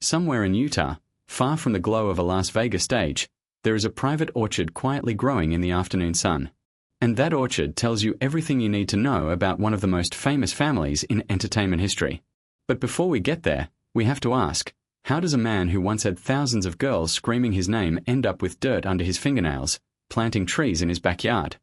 Somewhere in Utah, far from the glow of a Las Vegas stage, there is a private orchard quietly growing in the afternoon sun. And that orchard tells you everything you need to know about one of the most famous families in entertainment history. But before we get there, we have to ask, how does a man who once had thousands of girls screaming his name end up with dirt under his fingernails, planting trees in his backyard?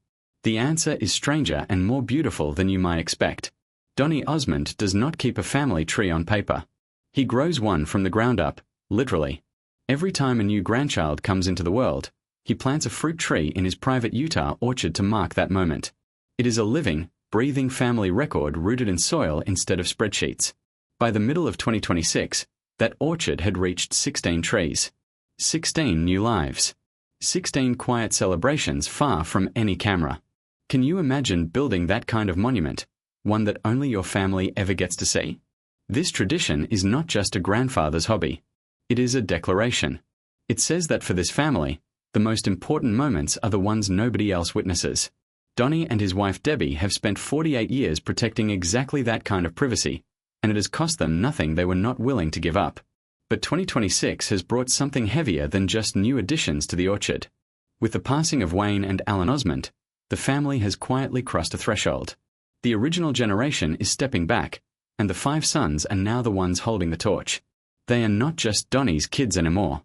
The answer is stranger and more beautiful than you might expect. Donny Osmond does not keep a family tree on paper. He grows one from the ground up, literally. Every time a new grandchild comes into the world, he plants a fruit tree in his private Utah orchard to mark that moment. It is a living, breathing family record rooted in soil instead of spreadsheets. By the middle of 2026, that orchard had reached 16 trees. 16 new lives. 16 quiet celebrations far from any camera. Can you imagine building that kind of monument, one that only your family ever gets to see? This tradition is not just a grandfather's hobby. It is a declaration. It says that for this family, the most important moments are the ones nobody else witnesses. Donny and his wife Debbie have spent 48 years protecting exactly that kind of privacy, and it has cost them nothing they were not willing to give up. But 2026 has brought something heavier than just new additions to the orchard. With the passing of Wayne and Alan Osmond, the family has quietly crossed a threshold. The original generation is stepping back, and the 5 sons are now the ones holding the torch. They are not just Donny's kids anymore.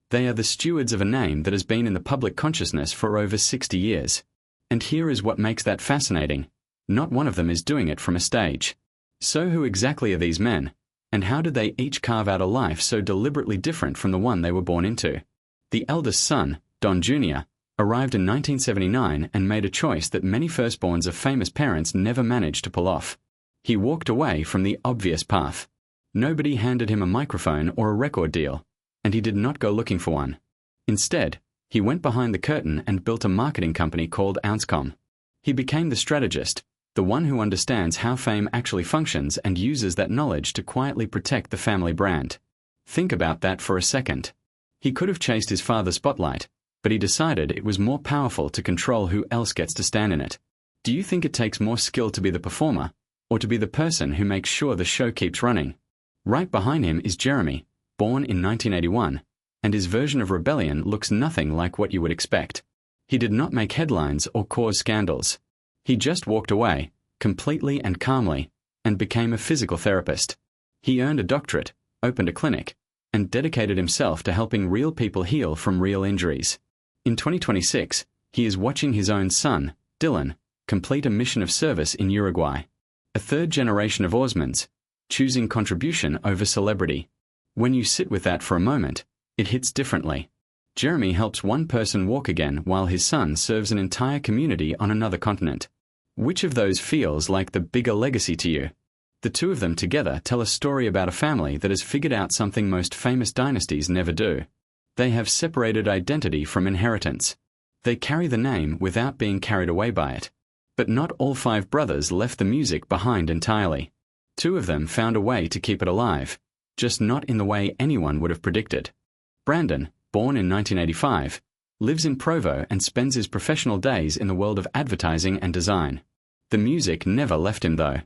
They are the stewards of a name that has been in the public consciousness for over 60 years. And here is what makes that fascinating. Not one of them is doing it from a stage. So who exactly are these men, and how did they each carve out a life so deliberately different from the one they were born into? The eldest son, Don Jr., arrived in 1979 and made a choice that many firstborns of famous parents never managed to pull off. He walked away from the obvious path. Nobody handed him a microphone or a record deal, and he did not go looking for one. Instead, he went behind the curtain and built a marketing company called Ouncecom. He became the strategist, the one who understands how fame actually functions and uses that knowledge to quietly protect the family brand. Think about that for a second. He could have chased his father's spotlight, but he decided it was more powerful to control who else gets to stand in it. Do you think it takes more skill to be the performer, or to be the person who makes sure the show keeps running? Right behind him is Jeremy, born in 1981, and his version of rebellion looks nothing like what you would expect. He did not make headlines or cause scandals. He just walked away, completely and calmly, and became a physical therapist. He earned a doctorate, opened a clinic, and dedicated himself to helping real people heal from real injuries. In 2026, he is watching his own son, Dylan, complete a mission of service in Uruguay. A third generation of Osmonds, choosing contribution over celebrity. When you sit with that for a moment, it hits differently. Jeremy helps one person walk again while his son serves an entire community on another continent. Which of those feels like the bigger legacy to you? The two of them together tell a story about a family that has figured out something most famous dynasties never do. They have separated identity from inheritance. They carry the name without being carried away by it. But not all 5 brothers left the music behind entirely. 2 of them found a way to keep it alive, just not in the way anyone would have predicted. Brandon, born in 1985, lives in Provo and spends his professional days in the world of advertising and design. The music never left him though.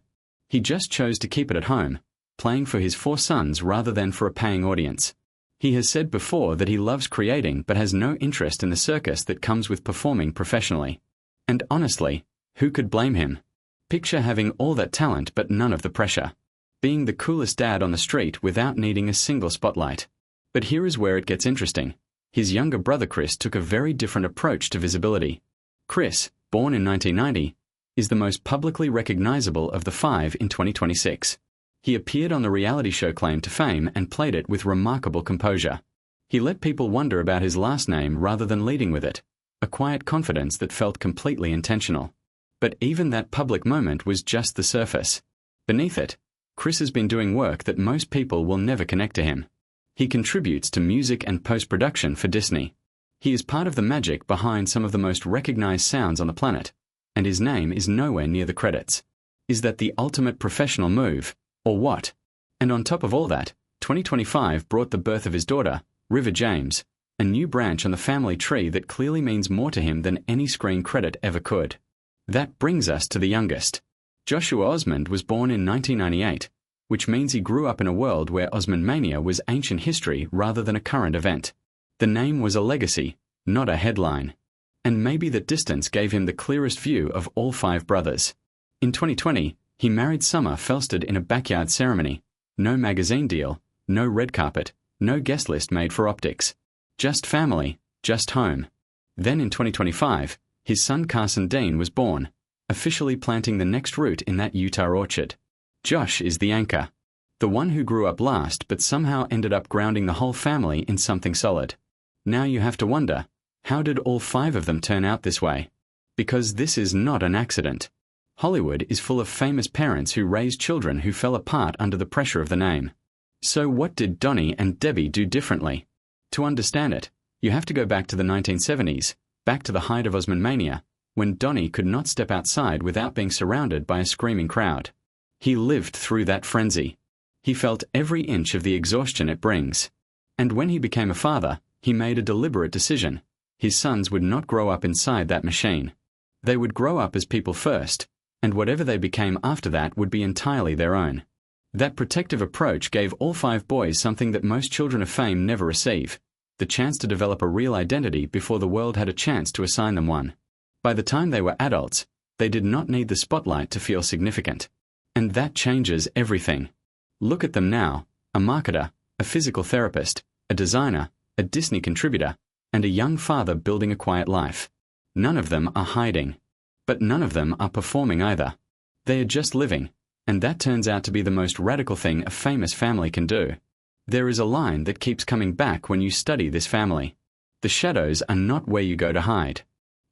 He just chose to keep it at home, playing for his 4 sons rather than for a paying audience. He has said before that he loves creating but has no interest in the circus that comes with performing professionally. And honestly, who could blame him? Picture having all that talent but none of the pressure. Being the coolest dad on the street without needing a single spotlight. But here is where it gets interesting. His younger brother Chris took a very different approach to visibility. Chris, born in 1990, is the most publicly recognizable of the 5 in 2026. He appeared on the reality show Claim to Fame and played it with remarkable composure. He let people wonder about his last name rather than leading with it, a quiet confidence that felt completely intentional. But even that public moment was just the surface. Beneath it, Chris has been doing work that most people will never connect to him. He contributes to music and post-production for Disney. He is part of the magic behind some of the most recognized sounds on the planet, and his name is nowhere near the credits. Is that the ultimate professional move, or what? And on top of all that, 2025 brought the birth of his daughter, River James, a new branch on the family tree that clearly means more to him than any screen credit ever could. That brings us to the youngest. Joshua Osmond was born in 1998, which means he grew up in a world where Osmond mania was ancient history rather than a current event. The name was a legacy, not a headline. And maybe that distance gave him the clearest view of all 5 brothers. In 2020, he married Summer Felsted in a backyard ceremony. No magazine deal, no red carpet, no guest list made for optics. Just family, just home. Then in 2025, his son Carson Dean was born, officially planting the next root in that Utah orchard. Josh is the anchor, the one who grew up last but somehow ended up grounding the whole family in something solid. Now you have to wonder, how did all 5 of them turn out this way? Because this is not an accident. Hollywood is full of famous parents who raised children who fell apart under the pressure of the name. So what did Donny and Debbie do differently? To understand it, you have to go back to the 1970s, back to the height of Osmond mania, when Donny could not step outside without being surrounded by a screaming crowd. He lived through that frenzy. He felt every inch of the exhaustion it brings. And when he became a father, he made a deliberate decision. His sons would not grow up inside that machine. They would grow up as people first, and whatever they became after that would be entirely their own. That protective approach gave all 5 boys something that most children of fame never receive: the chance to develop a real identity before the world had a chance to assign them one. By the time they were adults, they did not need the spotlight to feel significant. And that changes everything. Look at them now: a marketer, a physical therapist, a designer, a Disney contributor, and a young father building a quiet life. None of them are hiding. But none of them are performing either. They are just living, and that turns out to be the most radical thing a famous family can do. There is a line that keeps coming back when you study this family. The shadows are not where you go to hide.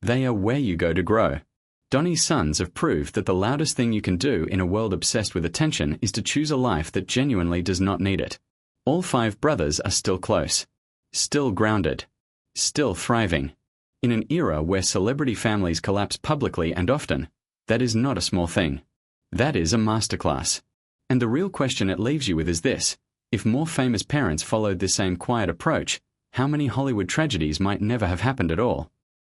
They are where you go to grow. Donny's sons have proved that the loudest thing you can do in a world obsessed with attention is to choose a life that genuinely does not need it. All 5 brothers are still close, still grounded, still thriving. In an era where celebrity families collapse publicly and often, that is not a small thing. That is a masterclass. And the real question it leaves you with is this: if more famous parents followed this same quiet approach, how many Hollywood tragedies might never have happened at all?